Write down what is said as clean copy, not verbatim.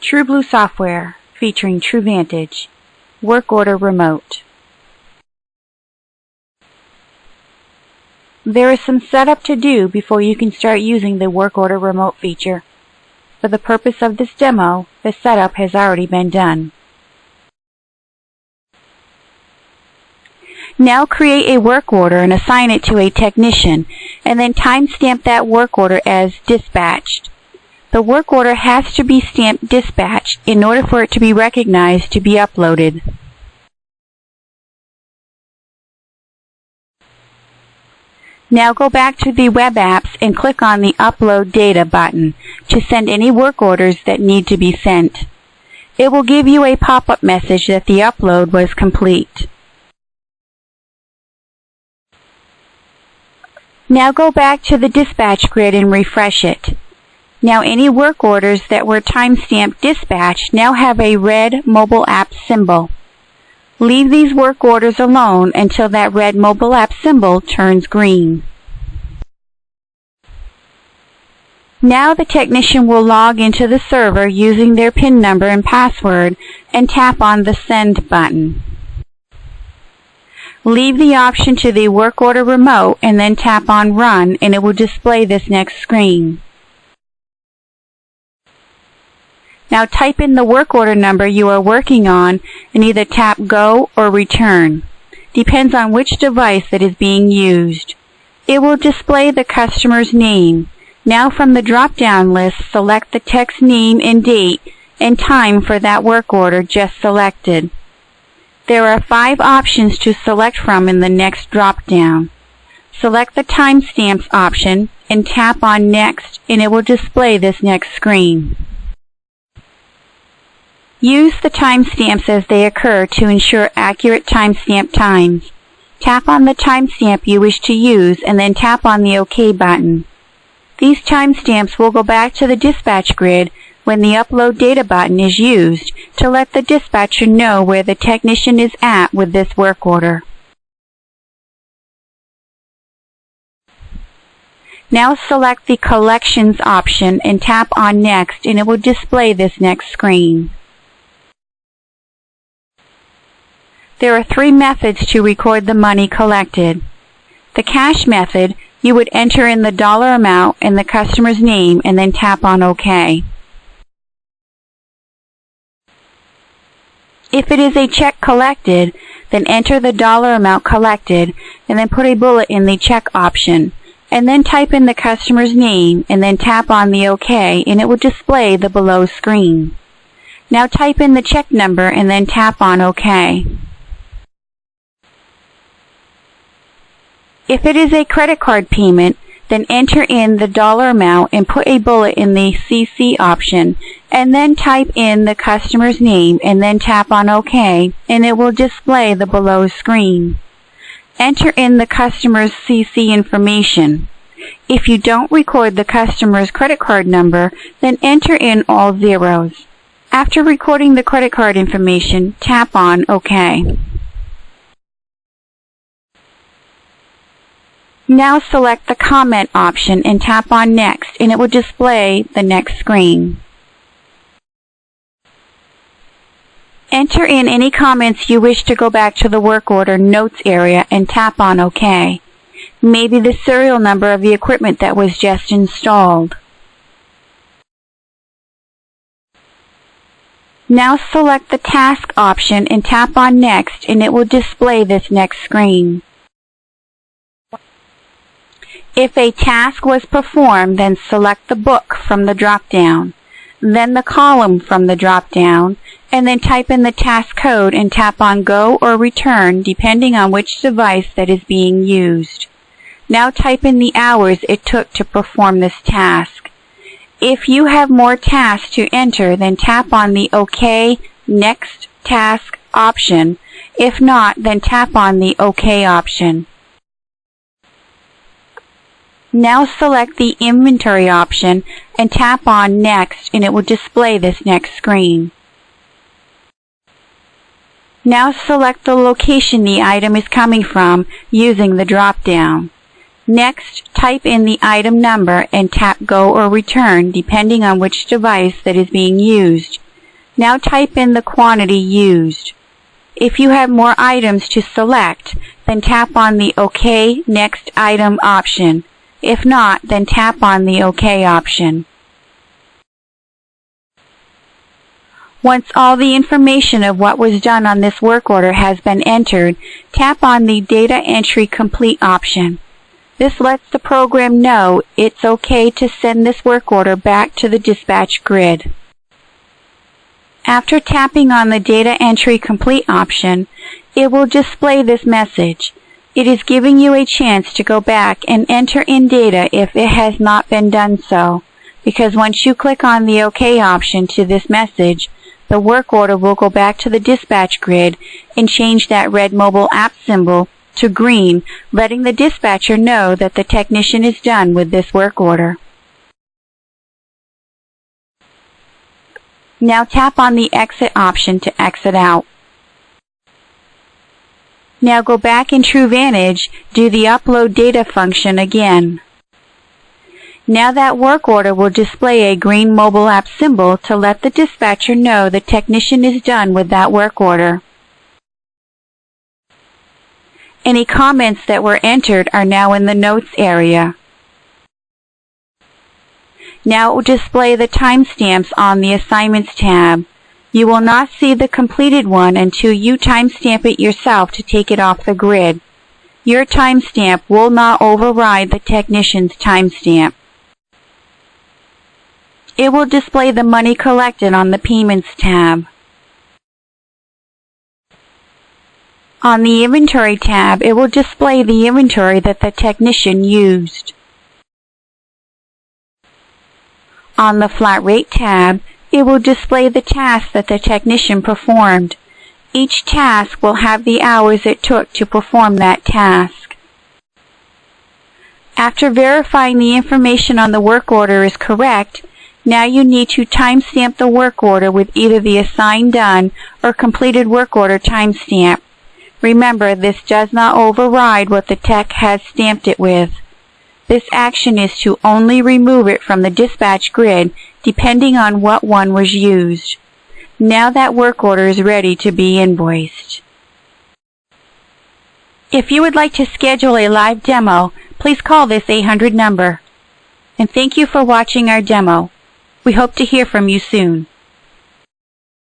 TrueBlue software featuring Vantage, Work Order Remote. There is some setup to do before you can start using the Work Order Remote feature. For the purpose of this demo, the setup has already been done. Now create a work order and assign it to a technician, and then timestamp that work order as dispatched. The work order has to be stamped dispatched in order for it to be recognized to be uploaded. Now go back to the web apps and click on the Upload Data button to send any work orders that need to be sent. It will give you a pop-up message that the upload was complete. Now go back to the dispatch grid and refresh it. Now any work orders that were timestamped dispatched now have a red mobile app symbol. Leave these work orders alone until that red mobile app symbol turns green. Now the technician will log into the server using their PIN number and password and tap on the Send button. Leave the option to the Work Order Remote and then tap on Run, and it will display this next screen. Now type in the work order number you are working on and either tap Go or Return. Depends on which device that is being used. It will display the customer's name. Now from the drop-down list, select the text name and date and time for that work order just selected. There are 5 options to select from in the next drop-down. Select the timestamps option and tap on Next, and it will display this next screen. Use the timestamps as they occur to ensure accurate timestamp times. Tap on the timestamp you wish to use and then tap on the OK button. These timestamps will go back to the dispatch grid when the Upload Data button is used to let the dispatcher know where the technician is at with this work order. Now select the Collections option and tap on Next, and it will display this next screen. There are 3 methods to record the money collected. The cash method, you would enter in the dollar amount and the customer's name and then tap on OK. If it is a check collected, then enter the dollar amount collected and then put a bullet in the check option, and then type in the customer's name and then tap on the OK, and it will display the below screen. Now type in the check number and then tap on OK. If it is a credit card payment, then enter in the dollar amount and put a bullet in the CC option, and then type in the customer's name and then tap on OK, and it will display the below screen. Enter in the customer's CC information. If you don't record the customer's credit card number, then enter in all zeros. After recording the credit card information, tap on OK. Now select the Comment option and tap on Next, and it will display the next screen. Enter in any comments you wish to go back to the work order notes area and tap on OK. Maybe the serial number of the equipment that was just installed. Now select the Task option and tap on Next, and it will display this next screen. If a task was performed, then select the book from the drop-down, then the column from the drop-down, and then type in the task code and tap on Go or Return depending on which device that is being used. Now type in the hours it took to perform this task. If you have more tasks to enter, then tap on the OK Next Task option. If not, then tap on the OK option. Now select the Inventory option and tap on Next, and it will display this next screen. Now select the location the item is coming from using the drop-down. Next, type in the item number and tap Go or Return depending on which device that is being used. Now type in the quantity used. If you have more items to select, then tap on the OK Next Item option. If not, then tap on the OK option. Once all the information of what was done on this work order has been entered, tap on the Data Entry Complete option. This lets the program know it's okay to send this work order back to the dispatch grid. After tapping on the Data Entry Complete option, it will display this message. It is giving you a chance to go back and enter in data if it has not been done so, because once you click on the OK option to this message, the work order will go back to the dispatch grid and change that red mobile app symbol to green, letting the dispatcher know that the technician is done with this work order. Now tap on the Exit option to exit out. Now go back in Vantage, do the Upload Data function again. Now that work order will display a green mobile app symbol to let the dispatcher know the technician is done with that work order. Any comments that were entered are now in the Notes area. Now it will display the timestamps on the Assignments tab. You will not see the completed one until you timestamp it yourself to take it off the grid. Your timestamp will not override the technician's timestamp. It will display the money collected on the Payments tab. On the Inventory tab, it will display the inventory that the technician used. On the Flat Rate tab, it will display the task that the technician performed. Each task will have the hours it took to perform that task. After verifying the information on the work order is correct, now you need to timestamp the work order with either the Assigned Done or Completed Work Order timestamp. Remember, this does not override what the tech has stamped it with. This action is to only remove it from the dispatch grid depending on what one was used. Now that work order is ready to be invoiced. If you would like to schedule a live demo, please call this 800 number. And thank you for watching our demo. We hope to hear from you soon.